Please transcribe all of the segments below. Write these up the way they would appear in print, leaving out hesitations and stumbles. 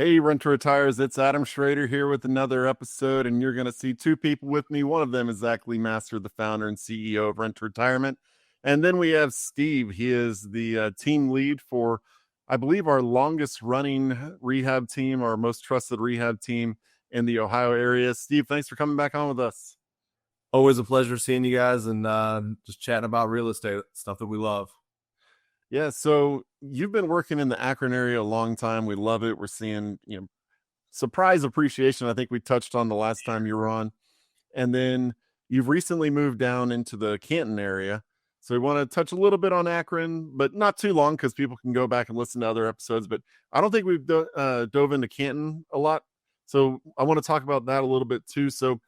Hey, Renter Retires, it's Adam Schroeder here with another episode, and you're going to see two people with me. One of them is Zach Lemaster, the founder and CEO of Renter Retirement. And then we have Steve. He is the team lead for, I believe, our longest running rehab team, our most trusted rehab team in the Ohio area. Steve, thanks for coming back on with us. Always a pleasure seeing you guys and just chatting about real estate stuff that we love. Yeah, so you've been working in the Akron area a long time. We love it. We're seeing, surprise appreciation. I think we touched on the last time you were on. And then you've recently moved down into the Canton area. So we want to touch a little bit on Akron, but not too long because people can go back and listen to other episodes. But I don't think we've dove into Canton a lot. So I want to talk about that a little bit too. So,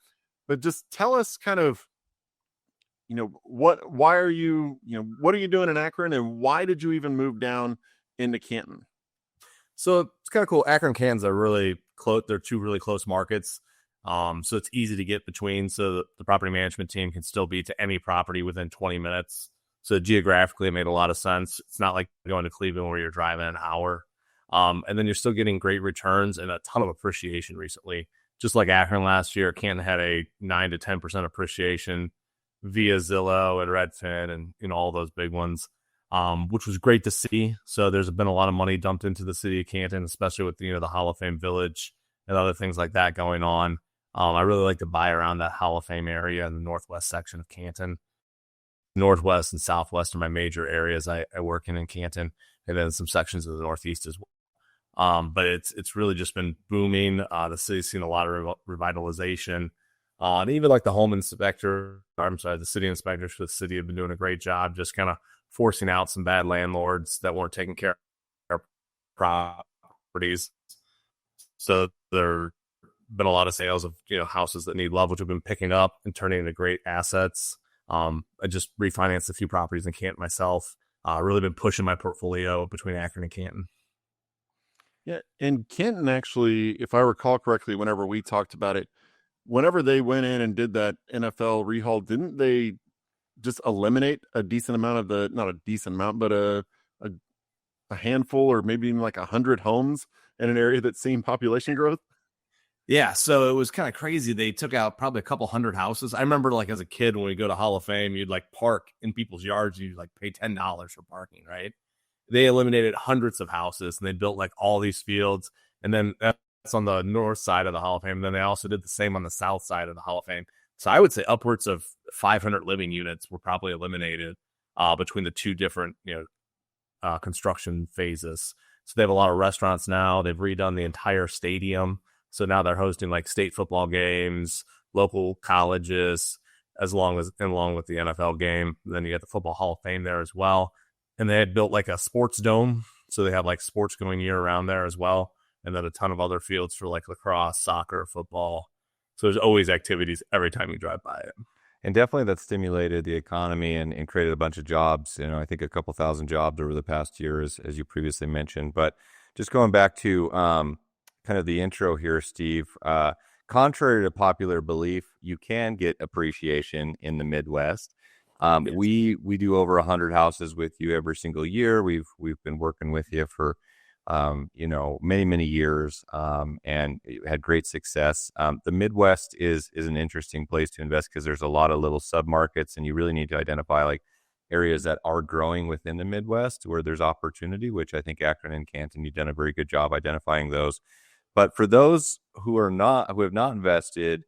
but just tell us kind of, what are you doing in Akron, and why did you even move down into Canton? So it's kind of cool. Akron and Canton's are really close. They're two really close markets. So it's easy to get between. So the property management team can still be to any property within 20 minutes. So geographically, it made a lot of sense. It's not like going to Cleveland where you're driving an hour. And then you're still getting great returns and a ton of appreciation recently. Just like Akron last year, Canton had a 9 to 10% appreciation via Zillow and Redfin and all those big ones, which was great to see. So there's been a lot of money dumped into the city of Canton, especially with the Hall of Fame Village and other things like that going on. I really like to buy around that Hall of Fame area in the northwest section of Canton. Northwest and southwest are my major areas I work in Canton, and then some sections of the northeast as well. But it's really just been booming. The city's seen a lot of revitalization. And even like the the city inspectors for the city have been doing a great job just kind of forcing out some bad landlords that weren't taking care of properties. So there been a lot of sales of houses that need love, which have been picking up and turning into great assets. I just refinanced a few properties in Canton myself. Really been pushing my portfolio between Akron and Canton. Yeah, and Canton actually, if I recall correctly, whenever we talked about it, whenever they went in and did that NFL rehaul, didn't they just eliminate a decent amount of not a decent amount, but a handful or maybe even like 100 homes in an area that's seen population growth? Yeah, so it was kind of crazy. They took out probably a couple hundred houses. I remember like as a kid when we go to Hall of Fame, you'd like park in people's yards. You'd like pay $10 for parking, right? They eliminated hundreds of houses and they built like all these fields. And then that's on the north side of the Hall of Fame. And then they also did the same on the south side of the Hall of Fame. So I would say upwards of 500 living units were probably eliminated between the two different, construction phases. So they have a lot of restaurants now. They've redone the entire stadium. So now they're hosting like state football games, local colleges, along with the NFL game. Then you got the Football Hall of Fame there as well. And they had built like a sports dome. So they have like sports going year round there as well. And then a ton of other fields for like lacrosse, soccer, football. So there's always activities every time you drive by it. And definitely that stimulated the economy and created a bunch of jobs. I think a couple thousand jobs over the past year, as you previously mentioned. But just going back to kind of the intro here, Steve, contrary to popular belief, you can get appreciation in the Midwest. Yes. We do over 100 houses with you every single year. We've been working with you for many years, and had great success. The Midwest is an interesting place to invest because there's a lot of little submarkets, and you really need to identify like areas that are growing within the Midwest where there's opportunity, which I think Akron and Canton, you've done a very good job identifying those. But for those who have not invested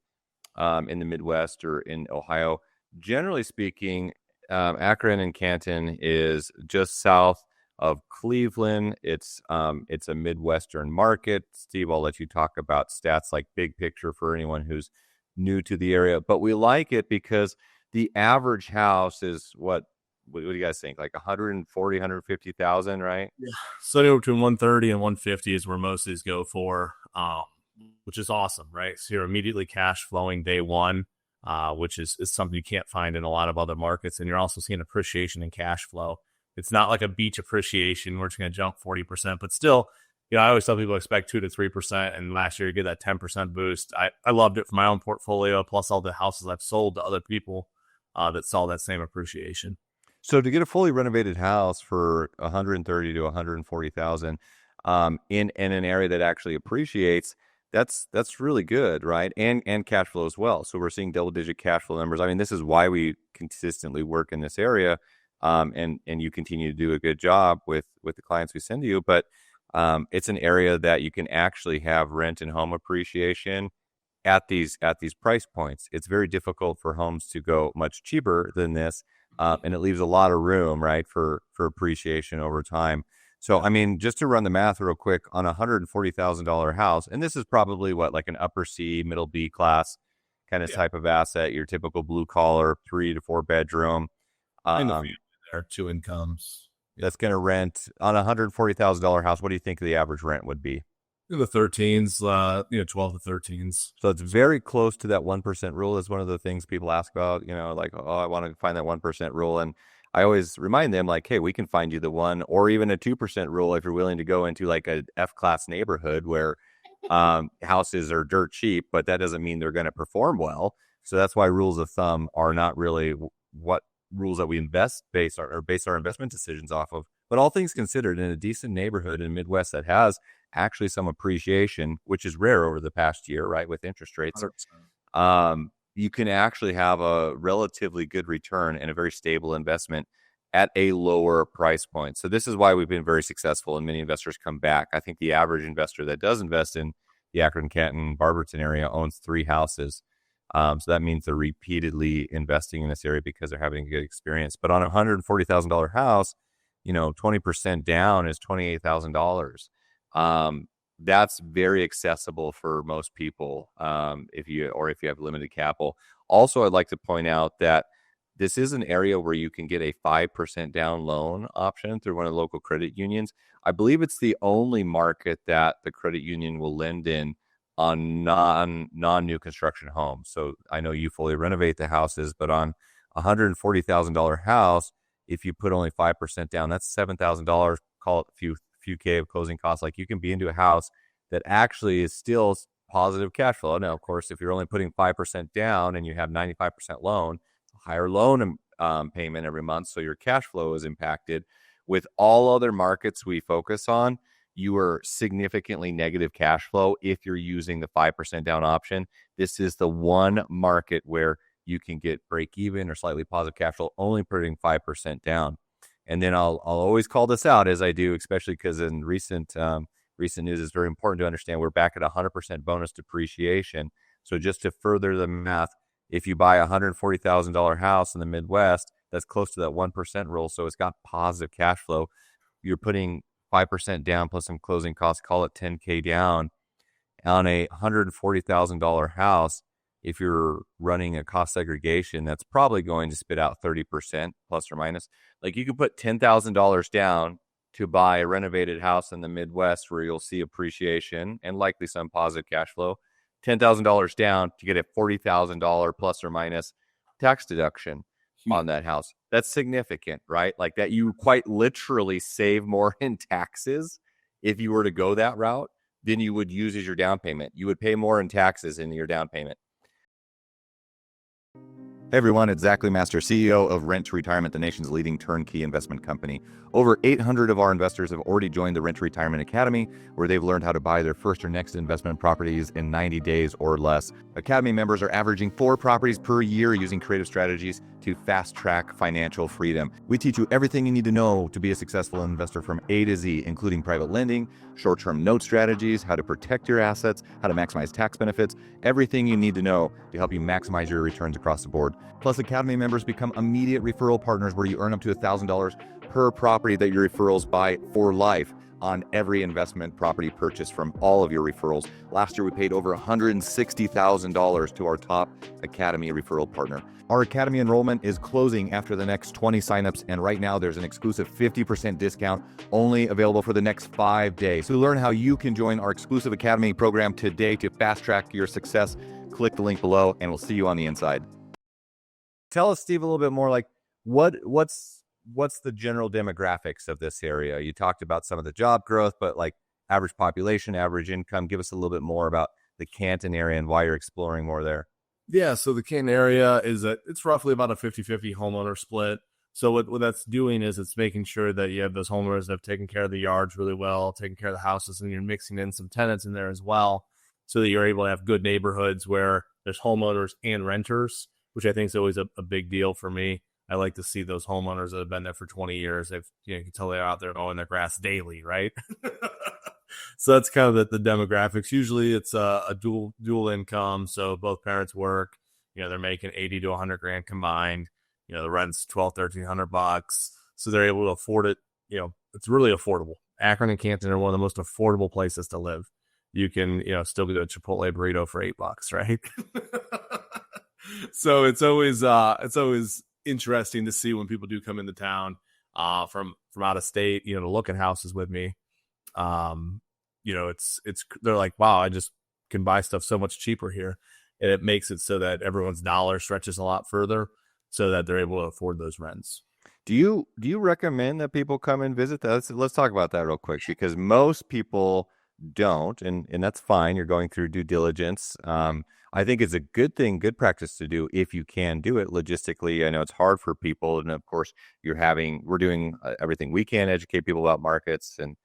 in the Midwest or in Ohio, generally speaking, Akron and Canton is just south of Cleveland. It's a Midwestern market. Steve, I'll let you talk about stats like big picture for anyone who's new to the area. But we like it because the average house is what do you guys think? Like 140, 150,000, right? Yeah. So anywhere between 130 and 150 is where most of these go for, which is awesome, right? So you're immediately cash flowing day one, which is something you can't find in a lot of other markets. And you're also seeing appreciation in cash flow. It's not like a beach appreciation where it's going to jump 40%, but still, I always tell people expect 2 to 3%. And last year you get that 10% boost. I loved it for my own portfolio, plus all the houses I've sold to other people that saw that same appreciation. So to get a fully renovated house for 130 to 140,000, in an area that actually appreciates, that's really good, right? And cash flow as well. So we're seeing double-digit cash flow numbers. I mean, this is why we consistently work in this area, and you continue to do a good job with the clients we send to you. But it's an area that you can actually have rent and home appreciation at these price points. It's very difficult for homes to go much cheaper than this, and it leaves a lot of room, right, for appreciation over time. So, I mean, just to run the math real quick, on a $140,000 house, and this is probably what, like an upper C, middle B class kind of type of asset, your typical blue collar, 3 to 4 bedroom. And the family there, 2 incomes. That's going to rent on a $140,000 house. What do you think the average rent would be? In the 13s, 12 to 13s. So it's very close to that 1% rule. That's one of the things people ask about, like, oh, I want to find that 1% rule. And I always remind them, like, hey, we can find you the 1 or even a 2% rule if you're willing to go into like a F-class neighborhood where houses are dirt cheap, but that doesn't mean they're going to perform well. So that's why rules of thumb are not really what rules that we base our investment decisions off of. But all things considered, in a decent neighborhood in the Midwest that has actually some appreciation, which is rare over the past year, right, with interest rates, you can actually have a relatively good return and a very stable investment at a lower price point. So this is why we've been very successful, and many investors come back. I think the average investor that does invest in the Akron, Canton, Barberton area owns 3 houses. So that means they're repeatedly investing in this area because they're having a good experience. But on a $140,000 house, 20% down is $28,000. That's very accessible for most people, if you have limited capital. Also, I'd like to point out that this is an area where you can get a 5% down loan option through one of the local credit unions. I believe it's the only market that the credit union will lend in on non-new construction homes. So I know you fully renovate the houses, but on a $140,000 house, if you put only 5% down, that's $7,000. Call it a few K of closing costs. Like, you can be into a house that actually is still positive cash flow. Now, of course, if you're only putting 5% down and you have 95% loan, higher loan payment every month, so your cash flow is impacted. With all other markets we focus on, you are significantly negative cash flow if you're using the 5% down option. This is the one market where you can get break even or slightly positive cash flow only putting 5% down. And then I'll always call this out, as I do, especially because in recent news, it's very important to understand we're back at 100% bonus depreciation. So just to further the math, if you buy a $140,000 house in the Midwest, that's close to that 1% rule. So it's got positive cash flow. You're putting 5% down plus some closing costs, call it 10K down on a $140,000 house. If you're running a cost segregation, that's probably going to spit out 30% plus or minus. Like, you could put $10,000 down to buy a renovated house in the Midwest where you'll see appreciation and likely some positive cash flow. $10,000 down to get a $40,000 plus or minus tax deduction on that house. That's significant, right? Like, that you quite literally save more in taxes if you were to go that route than you would use as your down payment. You would pay more in taxes in your down payment. Hey everyone, it's Lemaster, CEO of Rent to Retirement, the nation's leading turnkey investment company. Over 800 of our investors have already joined the Rent to Retirement Academy, where they've learned how to buy their first or next investment properties in 90 days or less. Academy members are averaging 4 properties per year using creative strategies to fast-track financial freedom. We teach you everything you need to know to be a successful investor from A to Z, including private lending, short-term note strategies, how to protect your assets, how to maximize tax benefits, everything you need to know to help you maximize your returns across the board. Plus, Academy members become immediate referral partners where you earn up to $1,000 per property that your referrals buy for life on every investment property purchase from all of your referrals. Last year, we paid over $160,000 to our top Academy referral partner. Our Academy enrollment is closing after the next 20 signups, and right now there's an exclusive 50% discount only available for the next 5 days. So to learn how you can join our exclusive Academy program today to fast track your success, click the link below, and we'll see you on the inside. Tell us, Steve, a little bit more, like, what's the general demographics of this area? You talked about some of the job growth, but like average population, average income. Give us a little bit more about the Canton area and why you're exploring more there. Yeah, so the Canton area it's roughly about a 50-50 homeowner split. So what that's doing is it's making sure that you have those homeowners that have taken care of the yards really well, taking care of the houses, and you're mixing in some tenants in there as well, so that you're able to have good neighborhoods where there's homeowners and renters, which I think is always a big deal for me. I like to see those homeowners that have been there for 20 years. They've, you can tell they're out there mowing their grass daily, right? So that's kind of the demographics. Usually it's a dual income. So both parents work, they're making 80 to 100 grand combined. The rent's 1,200-1,300 bucks. So they're able to afford it. It's really affordable. Akron and Canton are one of the most affordable places to live. You can, still get a Chipotle burrito for $8, right? So it's always interesting to see when people do come into town from out of state, to look at houses with me. They're like, wow, I just can buy stuff so much cheaper here. And it makes it so that everyone's dollar stretches a lot further so that they're able to afford those rents. Do you recommend that people come and visit that? Let's talk about that real quick, because most people don't, and that's fine. You're going through due diligence. I think it's a good thing, good practice to do if you can do it logistically. I know it's hard for people, and of course, we're doing everything we can to educate people about markets and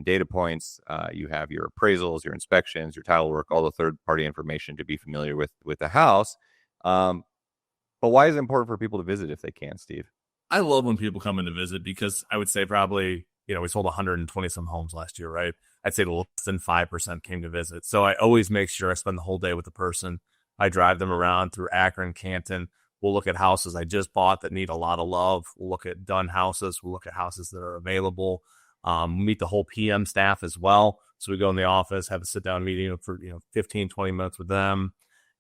data points. You have your appraisals, your inspections, your title work, all the third-party information to be familiar with the house. But why is it important for people to visit if they can, Steve? I love when people come in to visit, because I would say probably, we sold 120 some homes last year, right? I'd say less than 5% came to visit. So I always make sure I spend the whole day with the person. I drive them around through Akron, Canton. We'll look at houses I just bought that need a lot of love. We'll look at done houses. We'll look at houses that are available. Meet the whole PM staff as well. So we go in the office, have a sit down meeting for 15, 20 minutes with them.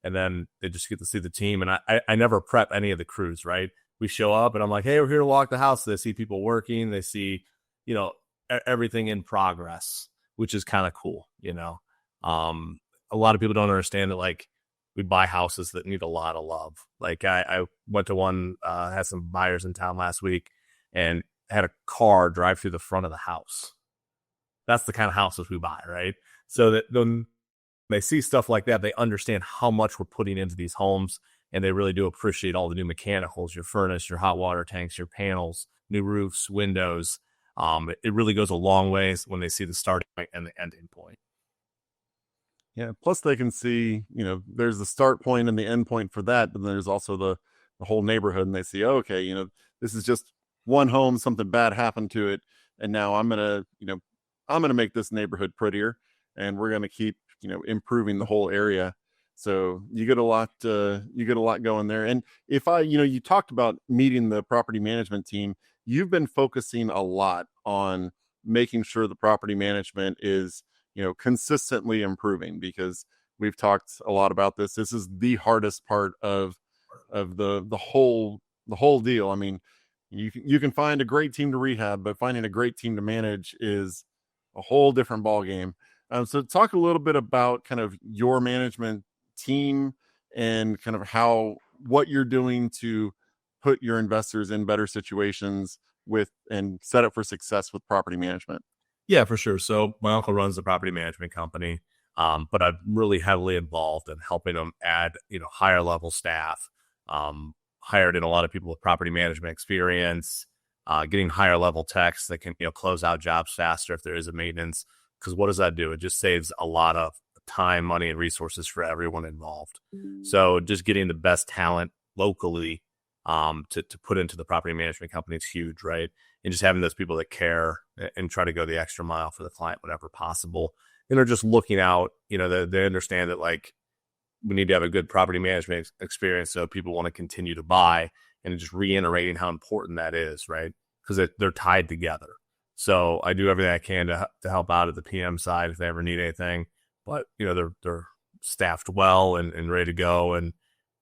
And then they just get to see the team. And I never prep any of the crews, right? We show up and I'm like, hey, we're here to walk the house. They see people working. They see, everything in progress, which is kind of cool. A lot of people don't understand that, like, we buy houses that need a lot of love. Like I went to one, had some buyers in town last week and had a car drive through the front of the house. That's the kind of houses we buy, right? So that when they see stuff like that, they understand how much we're putting into these homes, and they really do appreciate all the new mechanicals, your furnace, your hot water tanks, your panels, new roofs, windows. It really goes a long ways when they see the starting point and the ending point. Yeah. Plus they can see, there's the start point and the end point for that. But then there's also the whole neighborhood, and they see, oh, okay, this is just one home, something bad happened to it. And now I'm going to make this neighborhood prettier, and we're going to keep, improving the whole area. So you get a lot going there. And if you talked about meeting the property management team, you've been focusing a lot on making sure the property management is, consistently improving, because we've talked a lot about this. This is the hardest part of the whole deal. I mean, you can find a great team to rehab, but finding a great team to manage is a whole different ball game. So talk a little bit about kind of your management team and kind of what you're doing to put your investors in better situations and set up for success with property management. Yeah, for sure. So my uncle runs the property management company, but I'm really heavily involved in helping them add, higher level staff, hired in a lot of people with property management experience, getting higher level techs that can, close out jobs faster if there is a maintenance. Because what does that do? It just saves a lot of time, money, and resources for everyone involved. So just getting the best talent locally to put into the property management company is huge, right? And just having those people that care and try to go the extra mile for the client whenever possible. And they're just looking out, they understand that, like, we need to have a good property management experience so people want to continue to buy, and just reiterating how important that is, right? Because they're tied together. So I do everything I can to help out at the PM side if they ever need anything. But, they're staffed well and ready to go. And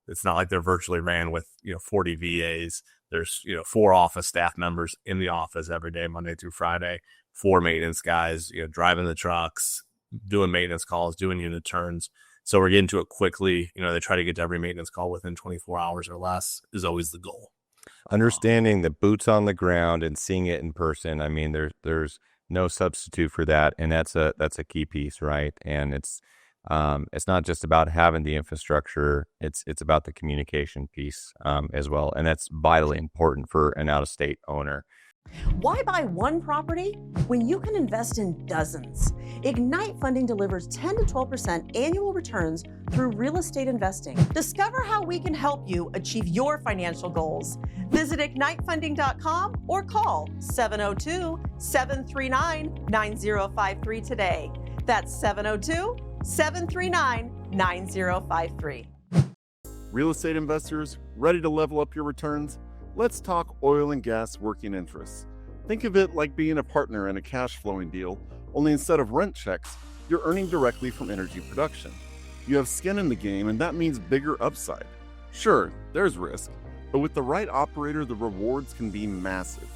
it's not like they're virtually ran with, 40 VAs. There's, 4 office staff members in the office every day, Monday through Friday, 4 maintenance guys, driving the trucks, doing maintenance calls, doing unit turns. So we're getting to it quickly. They try to get to every maintenance call within 24 hours or less is always the goal. Understanding the boots on the ground and seeing it in person. I mean, there's no substitute for that. And that's a key piece, right? And It's not just about having the infrastructure; it's about the communication piece as well, and that's vitally important for an out-of-state owner. Why buy one property when you can invest in dozens? Ignite Funding delivers 10 to 12% annual returns through real estate investing. Discover how we can help you achieve your financial goals. Visit ignitefunding.com or call 702-739-9053 today. That's 702-739-9053. Real estate investors, ready to level up your returns? Let's talk oil and gas working interests. Think of it like being a partner in a cash flowing deal, only instead of rent checks, you're earning directly from energy production. You have skin in the game, and that means bigger upside. Sure, there's risk, but with the right operator, the rewards can be massive.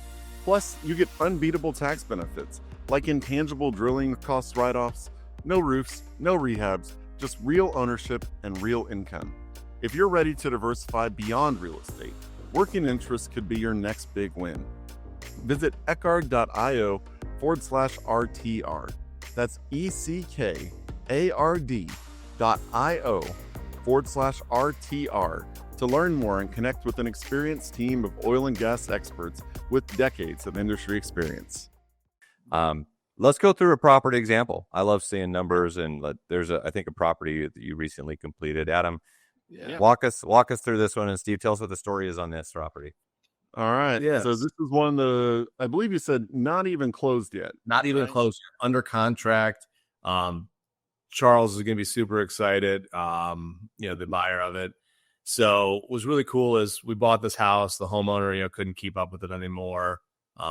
Plus, you get unbeatable tax benefits, like intangible drilling cost write-offs, no roofs, no rehabs, just real ownership and real income. If you're ready to diversify beyond real estate, working interest could be your next big win. Visit ECKARD.io/RTR. That's ECKARD.io/RTR to learn more and connect with an experienced team of oil and gas experts with decades of industry experience. Let's go through a property example. I love seeing numbers, and there's I think a property that you recently completed. Adam, walk us through this one, and Steve, tell us what the story is on this property. All right. Yes. So this is one of the, I believe you said not even closed yet. Not even close. Under contract. Charles is going to be super excited. The buyer of it. So what was really cool is we bought this house. The homeowner, couldn't keep up with it anymore.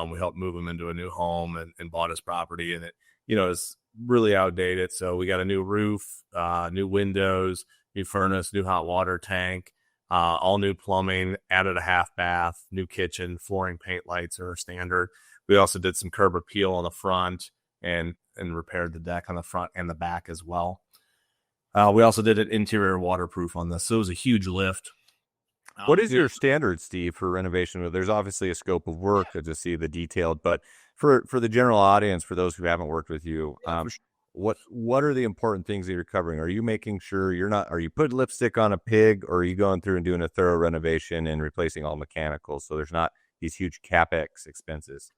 We helped move him into a new home and bought his property, and it, is really outdated. So we got a new roof, new windows, new furnace, new hot water tank, all new plumbing, added a half bath, new kitchen, flooring, paint, lights are standard. We also did some curb appeal on the front and repaired the deck on the front and the back as well. We also did an interior waterproof on this. So it was a huge lift. What is your standard, Steve, for renovation? There's obviously a scope of work to just see the detailed, but for the general audience, for those who haven't worked with you, what are the important things that you're covering? Are you making sure are you putting lipstick on a pig, or are you going through and doing a thorough renovation and replacing all mechanicals so there's not these huge CapEx expenses?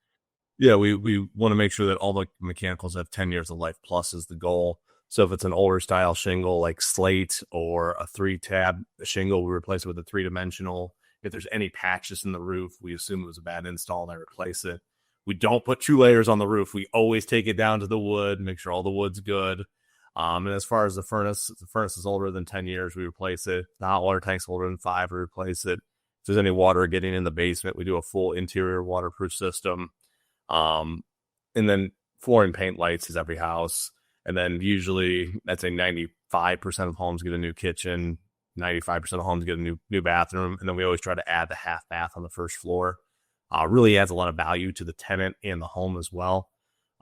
Yeah, we want to make sure that all the mechanicals have 10 years of life plus is the goal. So if it's an older style shingle like slate or a 3-tab shingle, we replace it with a 3-dimensional. If there's any patches in the roof, we assume it was a bad install and I replace it. We don't put 2 layers on the roof. We always take it down to the wood, make sure all the wood's good. And as far as the furnace is older than 10 years, we replace it. The hot water tank's older than 5, we replace it. If there's any water getting in the basement, we do a full interior waterproof system. And then flooring, paint, lights is every house. And then usually, I'd say 95% of homes get a new kitchen, 95% of homes get a new bathroom. And then we always try to add the half bath on the first floor. Really adds a lot of value to the tenant and the home as well.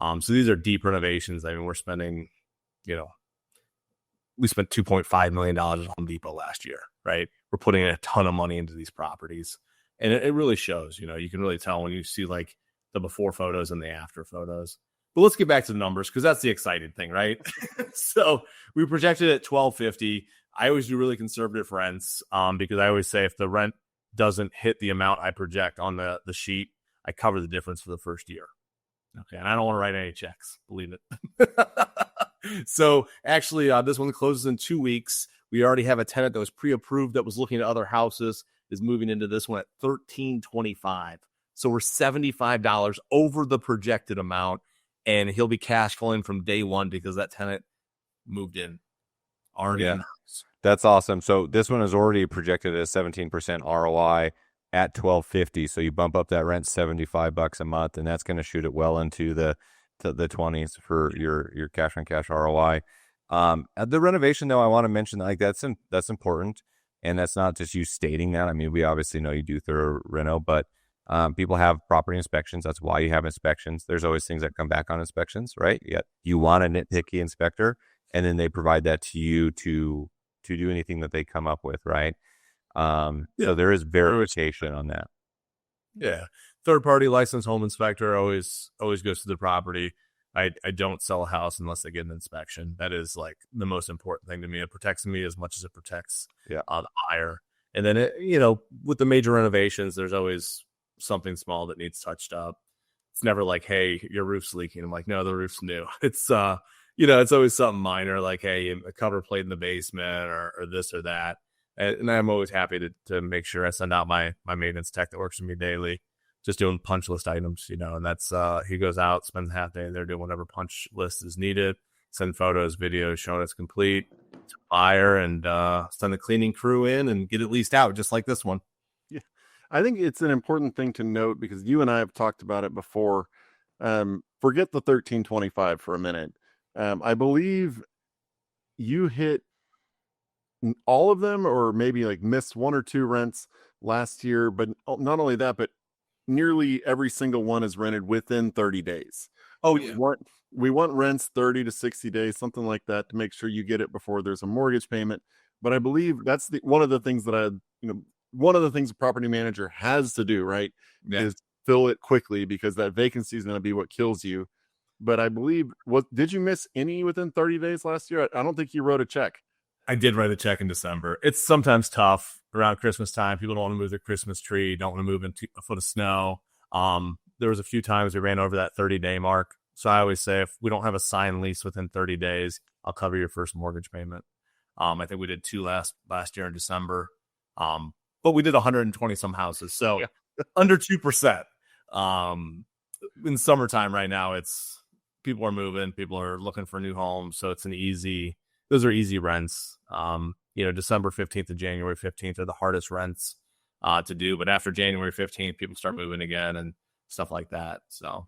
So these are deep renovations. I mean, we're spending, we spent $2.5 million at Home Depot last year, right? We're putting a ton of money into these properties. And it really shows, you can really tell when you see like the before photos and the after photos. But let's get back to the numbers because that's the exciting thing, right? So we projected at $1,250. I always do really conservative rents because I always say if the rent doesn't hit the amount I project on the sheet, I cover the difference for the first year. Okay, and I don't want to write any checks, believe it. So actually, this one closes in 2 weeks. We already have a tenant that was pre-approved that was looking at other houses, is moving into this one at $1,325. So we're $75 over the projected amount. And he'll be cash flowing from day one because that tenant moved in already in the house. That's awesome. So this one is already projected at a 17% ROI at $1,250. So you bump up that rent $75 a month, and that's going to shoot it well into the 20s for your cash on cash ROI. The renovation, though, I want to mention that's important, and that's not just you stating that. I mean, we obviously know you do thorough reno, but people have property inspections. That's why you have inspections. There's always things that come back on inspections, right? Yet you want a nitpicky inspector, and then they provide that to you to do anything that they come up with, right? So there is verification on that. Yeah. Third party licensed home inspector always goes to the property. I don't sell a house unless they get an inspection. That is like the most important thing to me. It protects me as much as it protects the buyer. And then, with the major renovations, there's always something small that needs touched up. It's never like, hey, your roof's leaking. I'm like, no, the roof's new. It's, it's always something minor, like, hey, a cover plate in the basement or this or that. And I'm always happy to make sure I send out my maintenance tech that works for me daily, just doing punch list items, and that's, he goes out, spends a half day there doing whatever punch list is needed, send photos, videos showing it's complete to buyer, and send the cleaning crew in and get it leased out, just like this one. Yeah. I think it's an important thing to note because you and I have talked about it before. Forget the 1325 for a minute. I believe you hit all of them, or maybe like missed one or two rents last year, but not only that, but nearly every single one is rented within 30 days. Oh yeah. We want rents 30 to 60 days, something like that, to make sure you get it before there's a mortgage payment. But I believe that's one of the things that one of the things a property manager has to do, right? Yeah. Is fill it quickly, because that vacancy is going to be what kills you. But I believe, did you miss any within 30 days last year? I don't think you wrote a check. I did write a check in December. It's sometimes tough around Christmas time. People don't want to move their Christmas tree, don't want to move into a foot of snow. There was a few times we ran over that 30-day mark. So I always say, if we don't have a signed lease within 30 days, I'll cover your first mortgage payment. I think we did 2 last year in December. But we did 120 some houses. So under 2%. In summertime right now, people are moving, people are looking for new homes. So it's those are easy rents. December 15th and January 15th are the hardest rents to do. But after January 15th, people start moving again and stuff like that. So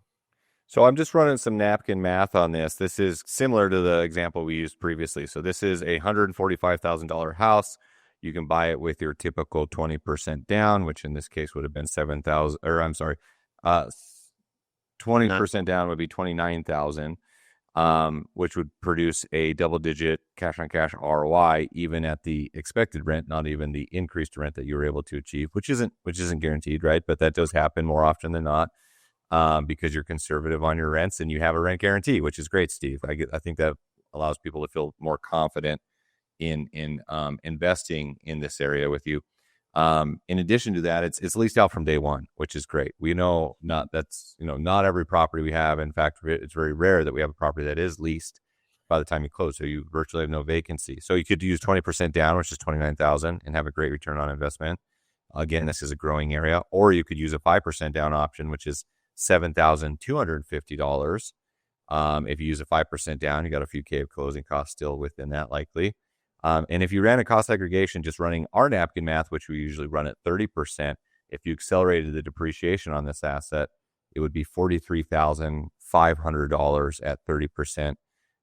I'm just running some napkin math on this. This is similar to the example we used previously. So this is a $145,000 house. You can buy it with your typical 20% down, which in this case would have been 7,000, or I'm sorry, 20% down would be 29,000. Which would produce a double-digit cash-on-cash ROI, even at the expected rent, not even the increased rent that you were able to achieve, which isn't guaranteed, right? But that does happen more often than not, because you're conservative on your rents and you have a rent guarantee, which is great, Steve. I think that allows people to feel more confident in investing in this area with you. In addition to that, it's leased out from day one, which is great. We know not every property we have. In fact, it's very rare that we have a property that is leased by the time you close. So you virtually have no vacancy. So you could use 20% down, which is 29,000, and have a great return on investment. Again, this is a growing area. Or you could use a 5% down option, which is $7,250. If you use a 5% down, you got a few K of closing costs still within that, likely. And if you ran a cost segregation, just running our napkin math, which we usually run at 30%, if you accelerated the depreciation on this asset, it would be $43,500 at 30%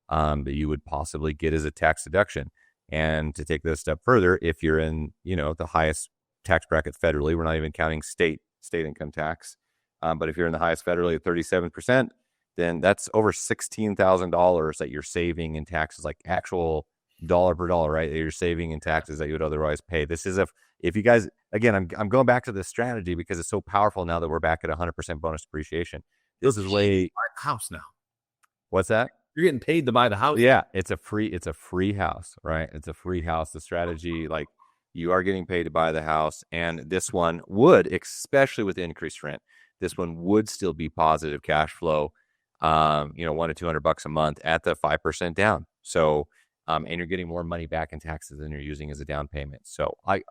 that you would possibly get as a tax deduction. And to take this a step further, if you're in, the highest tax bracket federally, we're not even counting state income tax. But if you're in the highest federally at 37%, then that's over $16,000 that you're saving in taxes, like actual dollar per dollar, right? That you're saving in taxes that you would otherwise pay. This is if you guys, again, I'm going back to this strategy because it's so powerful now that we're back at 100% bonus depreciation. This is way house now. What's that? You're getting paid to buy the house. Yeah, it's a free house, right? It's a free house. The strategy, like, you are getting paid to buy the house, and this one would, especially with increased rent, this one would still be positive cash flow. $100 to $200 a month at the 5% down. So. And you're getting more money back in taxes than you're using as a down payment. So I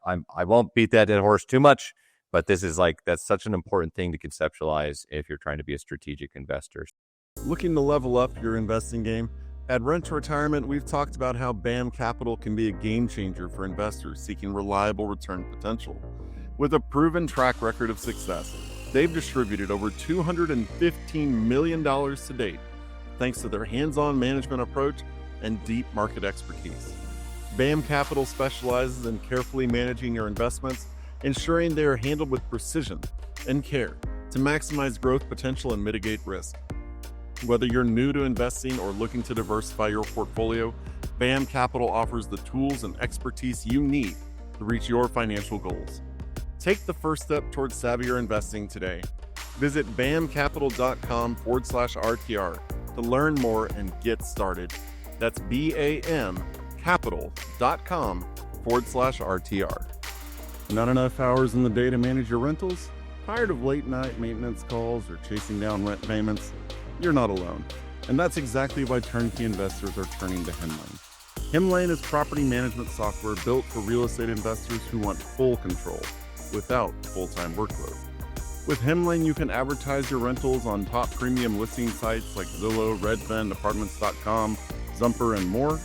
won't beat that dead horse too much, but this is that's such an important thing to conceptualize if you're trying to be a strategic investor. Looking to level up your investing game? At Rent to Retirement, we've talked about how BAM Capital can be a game changer for investors seeking reliable return potential. With a proven track record of success, they've distributed over $215 million to date, thanks to their hands-on management approach and deep market expertise. BAM Capital specializes in carefully managing your investments, ensuring they are handled with precision and care to maximize growth potential and mitigate risk. Whether you're new to investing or looking to diversify your portfolio, BAM Capital offers the tools and expertise you need to reach your financial goals. Take the first step towards savvier investing today. Visit bamcapital.com/RTR to learn more and get started. That's BAMcapital.com/RTR. Not enough hours in the day to manage your rentals? Tired of late night maintenance calls or chasing down rent payments? You're not alone. And that's exactly why turnkey investors are turning to HEMLANE. HEMLANE is property management software built for real estate investors who want full control without full-time workload. With HEMLANE, you can advertise your rentals on top premium listing sites like Zillow, Redfin, Apartments.com, Zumper, and more,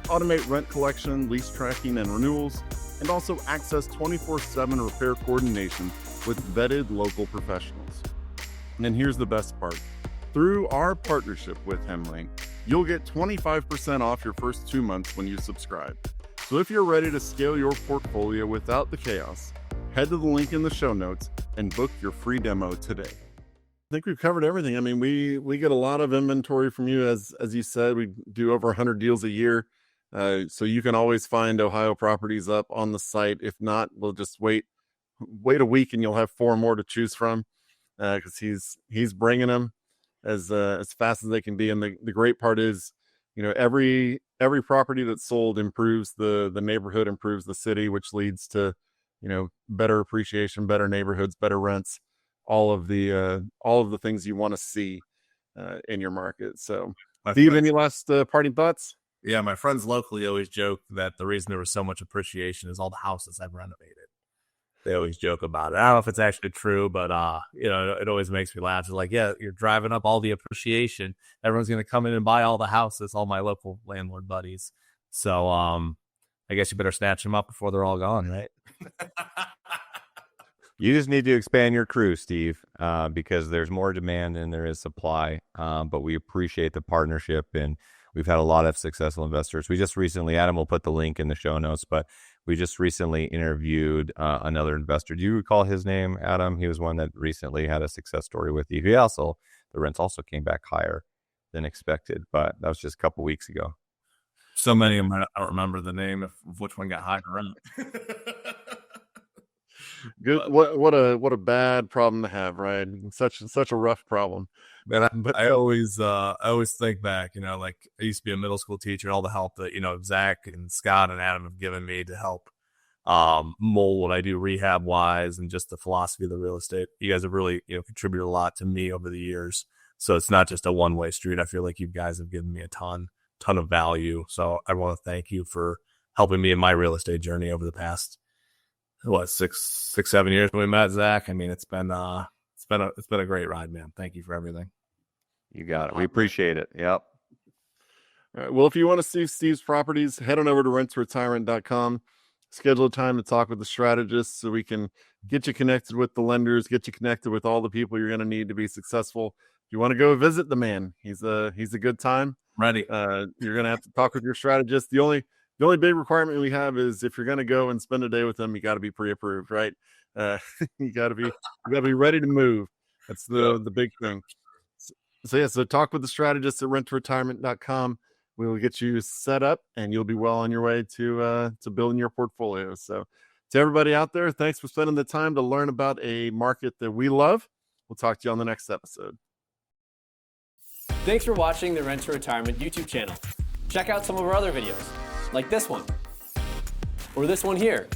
automate rent collection, lease tracking, and renewals, and also access 24/7 repair coordination with vetted local professionals. And then here's the best part. Through our partnership with HEMLANE, you'll get 25% off your first 2 months when you subscribe. So if you're ready to scale your portfolio without the chaos, head to the link in the show notes and book your free demo today. I think we've covered everything. I mean, we get a lot of inventory from you. As you said, we do over 100 deals a year. So you can always find Ohio properties up on the site. If not, we'll just wait a week and you'll have 4 more to choose from, because he's bringing them as fast as they can be. And the great part is, every property that's sold improves the neighborhood, improves the city, which leads to, better appreciation, better neighborhoods, better rents, all of the things you want to see in your market. So, Steve, any last parting thoughts? Yeah, my friends locally always joke that the reason there was so much appreciation is all the houses I've renovated. They always joke about it. I don't know if it's actually true, but it always makes me laugh. It's like, yeah, you're driving up all the appreciation. Everyone's going to come in and buy all the houses, all my local landlord buddies. So I guess you better snatch them up before they're all gone, right? You just need to expand your crew, Steve, because there's more demand than there is supply. But we appreciate the partnership, and we've had a lot of successful investors. We just recently, Adam will put the link in the show notes, but we just recently interviewed another investor. Do you recall his name, Adam? He was one that recently had a success story with you. The rents also came back higher than expected, but that was just a couple weeks ago. So many of them, I don't remember the name of which one got higher rent. Good. What a bad problem to have, right? Such a rough problem. Man, I always think back, like I used to be a middle school teacher, and all the help that, Zach and Scott and Adam have given me to help mold what I do rehab wise, and just the philosophy of the real estate. You guys have really, contributed a lot to me over the years. So it's not just a one-way street. I feel like you guys have given me a ton of value. So I want to thank you for helping me in my real estate journey over the past 6-7 years when we met, Zach. I mean, it's been a great ride, man. Thank you for everything. You got it. We appreciate it. Yep. All right. Well, if you want to see Steve's properties, head on over to renttoretirement.com. Schedule a time to talk with the strategist so we can get you connected with the lenders, get you connected with all the people you're going to need to be successful. If you want to go visit the man, he's a good time. Ready. You're going to have to talk with your strategist. The only big requirement we have is if you're going to go and spend a day with them, you got to be pre-approved, right? You got to be ready to move. That's the big thing. So talk with the strategist at renttoretirement.com. We will get you set up, and you'll be well on your way to building your portfolio. So to everybody out there, thanks for spending the time to learn about a market that we love. We'll talk to you on the next episode. Thanks for watching the Rent to Retirement YouTube channel. Check out some of our other videos, like this one, or this one here.